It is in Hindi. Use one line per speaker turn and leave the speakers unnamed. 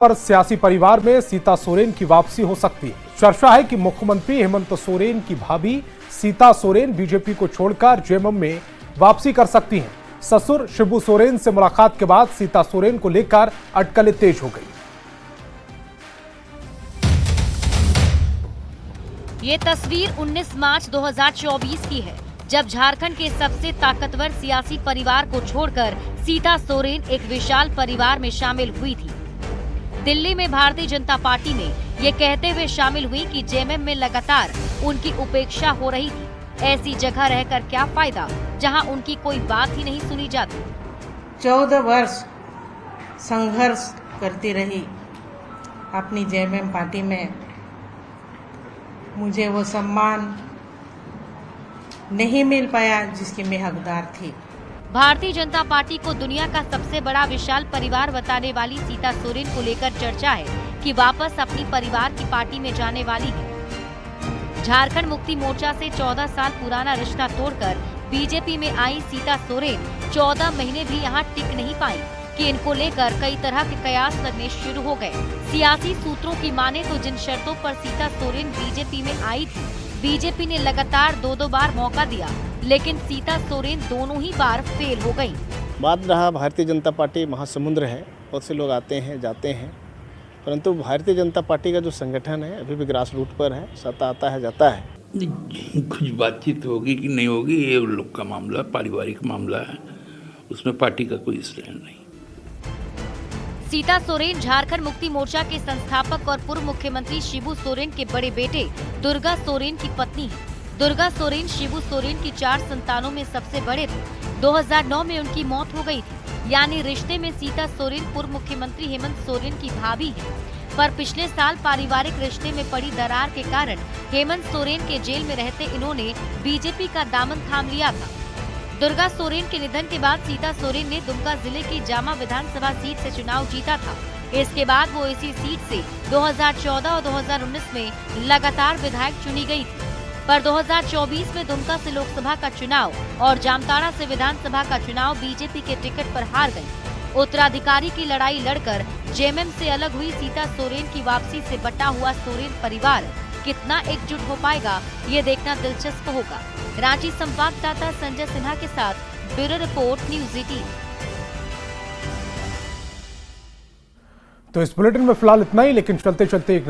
पर सियासी परिवार में सीता सोरेन की वापसी हो सकती है। चर्चा है कि मुख्यमंत्री हेमंत सोरेन की भाभी सीता सोरेन बीजेपी को छोड़कर जेएमएम में वापसी कर सकती हैं। ससुर शिबू सोरेन से मुलाकात के बाद सीता सोरेन को लेकर अटकलें तेज हो गई।
ये तस्वीर 19 मार्च 2024 की है, जब झारखंड के सबसे ताकतवर सियासी परिवार को छोड़कर सीता सोरेन एक विशाल परिवार में शामिल हुई थी। दिल्ली में भारतीय जनता पार्टी में ये कहते हुए शामिल हुई कि जेएमएम में लगातार उनकी उपेक्षा हो रही थी। ऐसी जगह रहकर क्या फायदा जहां उनकी कोई बात ही नहीं सुनी जाती।
14 वर्ष संघर्ष करती रही अपनी जेएमएम पार्टी में। मुझे वो सम्मान नहीं मिल पाया जिसकी मैं हकदार थी।
भारतीय जनता पार्टी को दुनिया का सबसे बड़ा विशाल परिवार बताने वाली सीता सोरेन को लेकर चर्चा है कि वापस अपनी परिवार की पार्टी में जाने वाली है। झारखंड मुक्ति मोर्चा से 14 साल पुराना रिश्ता तोड़कर बीजेपी में आई सीता सोरेन 14 महीने भी यहां टिक नहीं पाई कि इनको लेकर कई तरह के कयास लगने शुरू हो गए। सियासी सूत्रों की माने तो जिन शर्तों पर सीता सोरेन बीजेपी में आई थी, बीजेपी ने लगातार दो बार मौका दिया, लेकिन सीता सोरेन दोनों ही बार फेल हो गयी।
बात रहा भारतीय जनता पार्टी महासमुद्र है, बहुत से लोग आते हैं जाते हैं, परंतु भारतीय जनता पार्टी का जो संगठन है अभी भी ग्रास रूट पर है। सत्ता आता है जाता है।
कुछ बातचीत होगी कि नहीं होगी ये उन लोग का मामला, पारिवारिक मामला है, उसमें पार्टी का कोई स्टैंड नहीं।
सीता सोरेन झारखंड मुक्ति मोर्चा के संस्थापक और पूर्व मुख्यमंत्री शिबू सोरेन के बड़े बेटे दुर्गा सोरेन की पत्नी है। दुर्गा सोरेन शिबू सोरेन की 4 संतानों में सबसे बड़े थे। 2009 में उनकी मौत हो गई थी, यानी रिश्ते में सीता सोरेन पूर्व मुख्यमंत्री हेमंत सोरेन की भाभी है। पर पिछले साल पारिवारिक रिश्ते में पड़ी दरार के कारण हेमंत सोरेन के जेल में रहते इन्होंने बीजेपी का दामन थाम लिया था। दुर्गा सोरेन के निधन के बाद सीता सोरेन ने दुमका जिले की जामा विधानसभा सीट से चुनाव जीता था। इसके बाद वो इसी सीट से 2014 और 2019 में लगातार विधायक चुनी गई थी, पर 2024 में दुमका से लोकसभा का चुनाव और जामताड़ा से विधानसभा का चुनाव बीजेपी के टिकट पर हार गई। उत्तराधिकारी की लड़ाई लड़कर जेएमएम से अलग हुई सीता सोरेन की वापसी से बटा हुआ सोरेन परिवार कितना एकजुट हो पाएगा, ये देखना दिलचस्प होगा। रांची संवाददाता संजय सिन्हा के साथ ब्यूरो रिपोर्ट न्यूज़ 18।
तो इस बुलेटिन में फिलहाल इतना ही, लेकिन चलते चलते एक